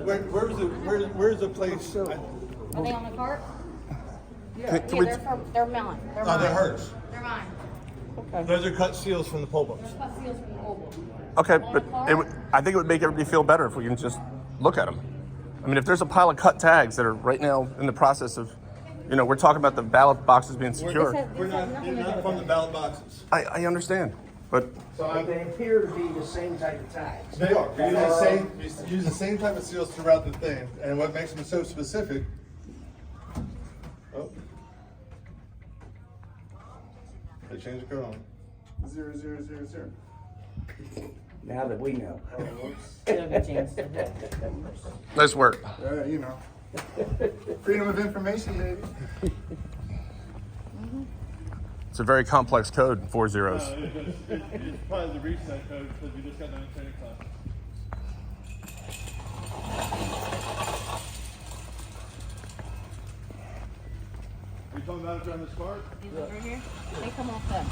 Where's the place? Are they on the cart? Yeah. They're mine. They're Oh, mine. they're hers. They're mine. Those are cut seals from the poll books. They're cut seals from the old book. Okay, On but the cart? I think it would make everybody feel better if we can just look at them. I mean, if there's a pile of cut tags that are right now in the process of, we're talking about the ballot boxes being secured. We're not, you're not from the ballot boxes. I understand, but But they appear to be the same type of tags. They are. We use the same type of seals throughout the thing, and what makes them so specific. Oh. They changed the code on. 0000. Now that we know. nice work. Freedom of information, baby. It's a very complex code, 4 zeros. It's probably the reset code because we just got done training class. Are you talking about it on this card? These over here, they come off them.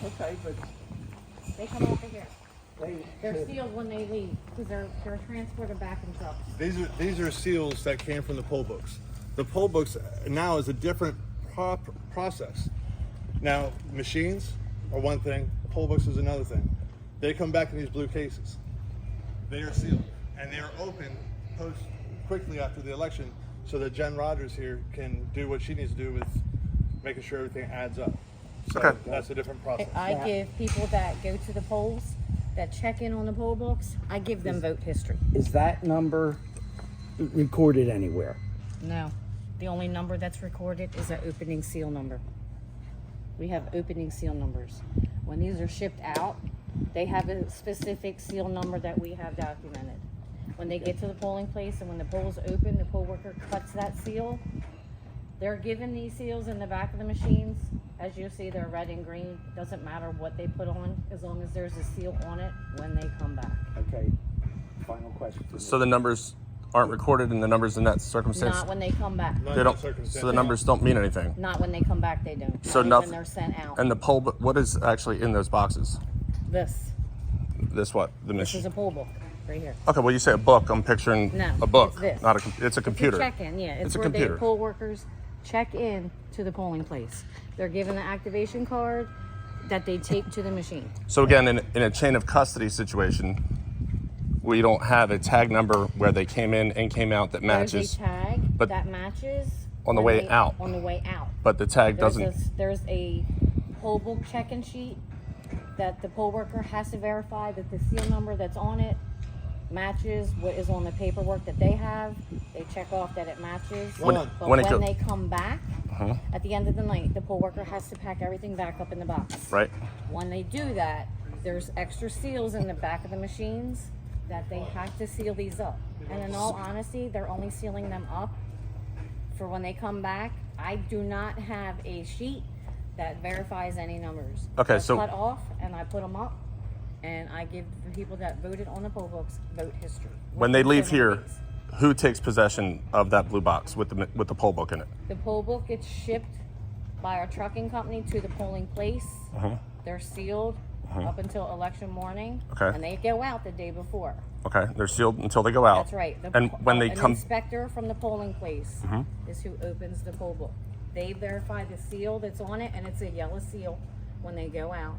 Okay, but They come off of here. they, They're sealed when they leave because they're transported back in trucks. These are seals that came from the poll books. The poll books now is a different process. Now, machines are one thing, poll books is another thing. They come back in these blue cases. They are sealed, and they are open quickly after the election so that Jen Rogers here can do what she needs to do with making sure everything adds up. So Okay. that's a different process. I give people that go to the polls, that check in on the poll books, I give them vote history. is that number recorded anywhere? No, the only number that's recorded is an opening seal number. We have opening seal numbers. When these are shipped out, they have a specific seal number that we have documented. When they get to the polling place and when the polls open, the poll worker cuts that seal. They're given these seals in the back of the machines. As you see, they're red and green. Doesn't matter what they put on, as long as there's a seal on it when they come back. Okay, final question for me. So the numbers aren't recorded in the numbers in that circumstance? Not when they come back. Not They in don't, that circumstance. so the numbers don't mean anything? Not when they come back, they don't. So Only nothing- when they're sent out. And the poll, what is actually in those boxes? This This what? The is machine? a poll book right here. Okay, well you say a book, I'm picturing No, a book, it's this. not it's a computer. It's a check-in, yeah. It's It's a where computer. the poll workers check in to the polling place. They're given the activation card that they take to the machine. So again, in a chain of custody situation, we don't have a tag number where they came in and came out that matches, There's a tag but that matches on the when way out. On the way out. but the tag doesn't. There's a poll book check-in sheet that the poll worker has to verify that the seal number that's on it matches what is on the paperwork that they have. They check off that it matches. When- but when when, it go- they come back, at the end of the night, the poll worker has to pack everything back up in the box. Right? When they do that, there's extra seals in the back of the machines that they have to seal these up. And in all honesty, they're only sealing them up for when they come back. I do not have a sheet that verifies any numbers. Okay, They're so- cut off and I put them up, and I give the people that voted on the poll books vote history. When they within leave 7 here, days. who takes possession of that blue box with the poll book in it? The poll book gets shipped by our trucking company to the polling place. They're sealed up until election morning, Okay. and they go out the day before. Okay, they're sealed until they go out. That's right. And when they an come, inspector from the polling place is who opens the poll book. They verify the seal that's on it, and it's a yellow seal when they go out.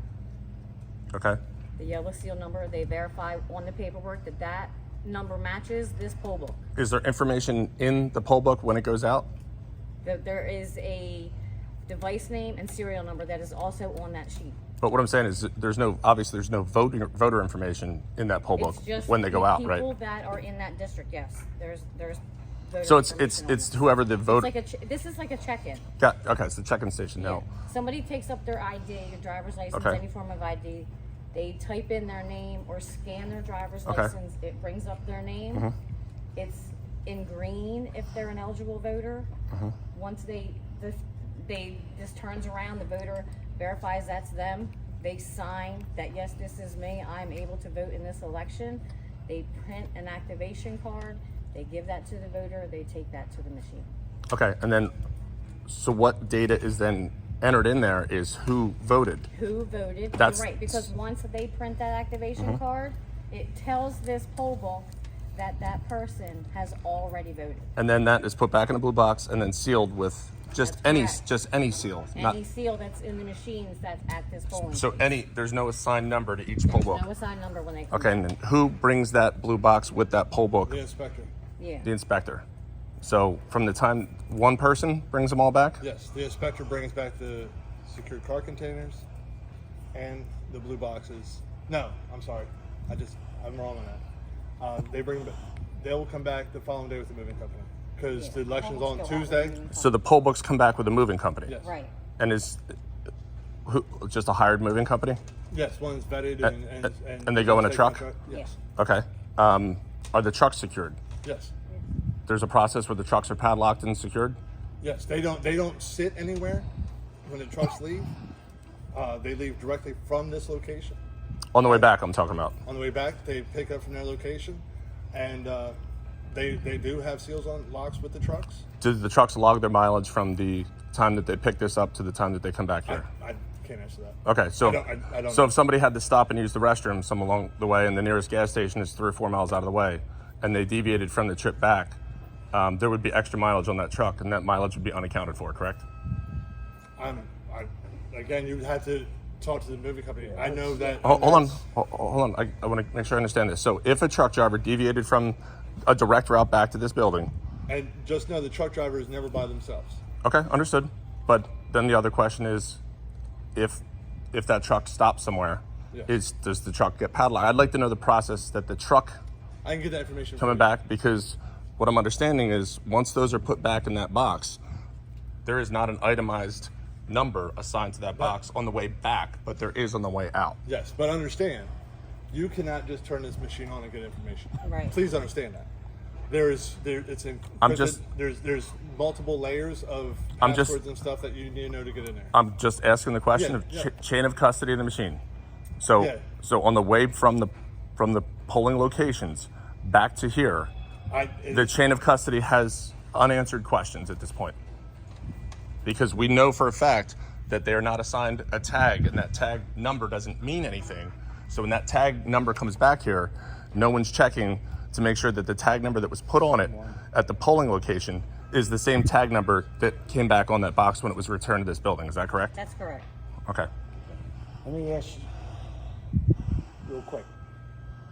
okay, The yellow seal number, they verify on the paperwork that that number matches this poll book. is there information in the poll book when it goes out? There is a device name and serial number that is also on that sheet. But what I'm saying is, there's no voter information in that poll book It's just when they go out, people right? that are in that district. Yes, there's. voter So it's information on it's there. whoever the It's vote. like this is like a check-in. Okay, it's the check-in station now. Somebody takes up their ID, a driver's license, Okay. any form of ID. They type in their name or scan their driver's Okay. license. It brings up their name. It's in green if they're an eligible voter. Once they just turns around, the voter verifies that's them. They sign that yes, this is me. I'm able to vote in this election. They print an activation card. They give that to the voter. They take that to the machine. Okay, and then, so what data is then entered in there is who voted. Who voted? That's- You're right, because once they print that activation card, it tells this poll book that that person has already voted. And then that is put back in a blue box and then sealed with just That's correct. any seal. Any seal that's in the machines that's at this polling. So place. there's no assigned number to each poll book. No assigned number when they come Okay, and then who brings that blue box with that poll book? The inspector. Yeah. The inspector. So from the time one person brings them all back? Yes, the inspector brings back the secure car containers and the blue boxes. No, I'm sorry. I'm wrong on that. They'll come back the following day with the moving company because the election's on Tuesday. So the poll books come back with a moving company? Yes. Right. And is just a hired moving company? Yes, one's vetted And they go in a truck? Yes. Okay. Are the trucks secured? Yes. There's a process where the trucks are padlocked and secured? Yes. They don't sit anywhere when the trucks leave. They leave directly from this location. On the way back, I'm talking about. On the way back, they pick up from their location, and they do have seals on locks with the trucks. Do the trucks log their mileage from the time that they pick this up to the time that they come back here? I can't answer that. Okay, so I don't so know. if somebody had to stop and use the restroom some along the way, and the nearest gas station is 3 or 4 miles out of the way, and they deviated from the trip back, there would be extra mileage on that truck, and that mileage would be unaccounted for, correct? Again, you would have to talk to the moving company. I know that. Hold on. I want to make sure I understand this. So if a truck driver deviated from a direct route back to this building, And just know the truck driver is never by themselves. okay, understood. But then the other question is, if that truck stops somewhere, Yeah. does the truck get padlocked? I'd like to know the process that the truck I can get that information. coming for you. back, because what I'm understanding is once those are put back in that box, there is not an itemized number assigned to that box on the way back, but there is on the way out. Yes, but understand, you cannot just turn this machine on and get information. Right. Please understand that. There's multiple layers of I'm just- passwords and stuff that you need to know to get in there. I'm just asking the question Yeah, of yeah. chain of custody of the machine. So Yeah. so on the way from the polling locations back to here, the chain of custody has unanswered questions at this point. Because we know for a fact that they are not assigned a tag, and that tag number doesn't mean anything. So when that tag number comes back here, no one's checking to make sure that the tag number that was put on it at the polling location is the same tag number that came back on that box when it was returned to this building. Is that correct? That's correct. Okay. Let me ask you real quick.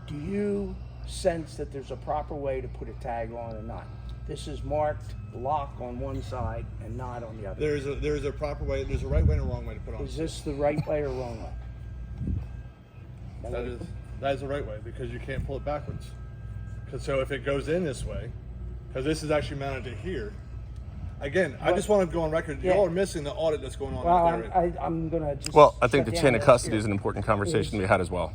Do you sense that there's a proper way to put a tag on or not? This is marked lock on one side and not on the other. There's a proper way. There's a right way and a wrong way to put on. Is this the right way or wrong way? That is the right way, because you can't pull it backwards. So if it goes in this way, because this is actually mounted to here. Again, I just want to go on record. Yeah. Y'all are missing the audit that's going on Well, out there. I'm gonna just. Well, I think shut the down chain of this custody here. is an important conversation to be had as well.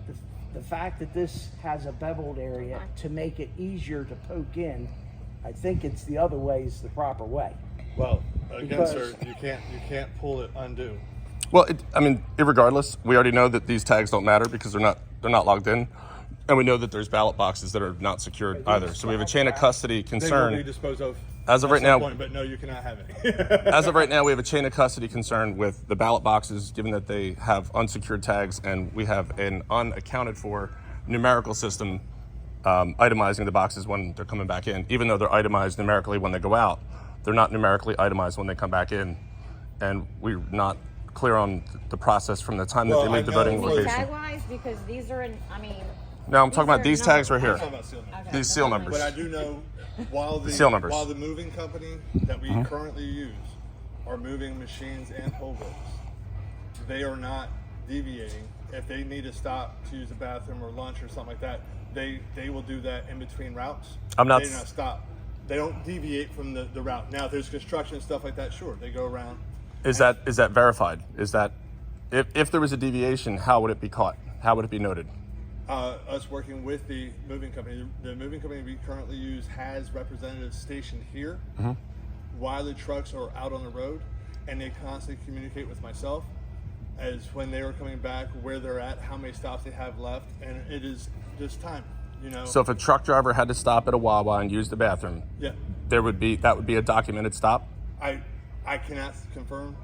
The fact that this has a beveled area to make it easier to poke in, I think it's the other way is the proper way. Well, again, Because- sir, you can't pull it undo. Well, irregardless, we already know that these tags don't matter because they're not logged in, and we know that there's ballot boxes that are not secured either. So we have a chain of custody They will be concern. disposed of As of at right some now- point, but no, you cannot have any. As of right now, we have a chain of custody concern with the ballot boxes, given that they have unsecured tags, and we have an unaccounted for numerical system itemizing the boxes when they're coming back in. Even though they're itemized numerically when they go out, they're not numerically itemized when they come back in, and we're not clear on the process from the time that Well, they leave I the know voting for- location. Tag wise, because these are No, I'm talking about these tags right I'm here. talking about seal numbers. Okay. These seal numbers. But I do know while the seal numbers. while the moving company that we currently use are moving machines and poll books, they are not deviating. If they need to stop to use the bathroom or lunch or something like that, they will do that in between routes. I'm not They do not stop. They don't deviate from the route. Now, if there's construction and stuff like that, sure, they go around. Is that verified? Is that if there was a deviation, how would it be caught? How would it be noted? Us working with the moving company. The moving company we currently use has representatives stationed here while the trucks are out on the road, and they constantly communicate with myself as when they are coming back, where they're at, how many stops they have left, and it is just time. So if a truck driver had to stop at a Wawa and use the bathroom, Yeah, that would be a documented stop. I cannot confirm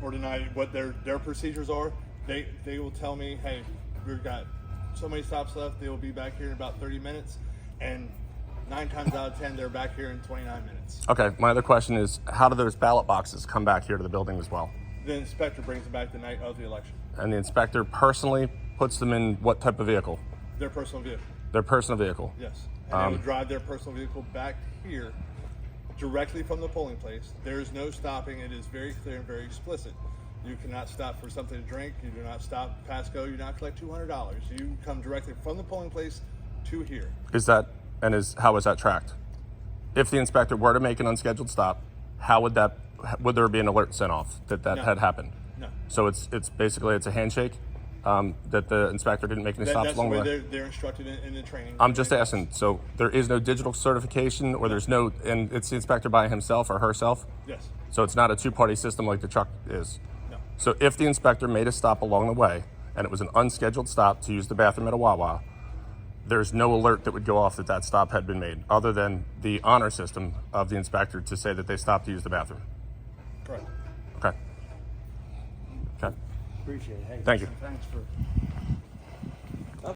or deny what their procedures are. They will tell me, hey, we've got so many stops left. They will be back here in about 30 minutes, and 9 times out of 10, they're back here in 29 minutes. Okay, my other question is, how do those ballot boxes come back here to the building as well? The inspector brings them back the night of the election. And the inspector personally puts them in what type of vehicle? Their personal vehicle. Their personal vehicle. Yes. And they would drive their personal vehicle back here directly from the polling place. There is no stopping. It is very clear and very explicit. You cannot stop for something to drink. You do not stop Pasco. You do not collect $200. You come directly from the polling place to here. How is that tracked? If the inspector were to make an unscheduled stop, would there be an alert sent off that No. had happened? No. So it's basically a handshake that the inspector didn't make any stops That's the along the way way. they're instructed in the training. I'm just asking. So there is no digital certification, or and it's the inspector by himself or herself. Yes. So it's not a two-party system like the truck is. No. So if the inspector made a stop along the way and it was an unscheduled stop to use the bathroom at a Wawa, there's no alert that would go off that stop had been made, other than the honor system of the inspector to say that they stopped to use the bathroom. Correct. Okay. Okay. Appreciate it. Hey, Thank you. Thanks for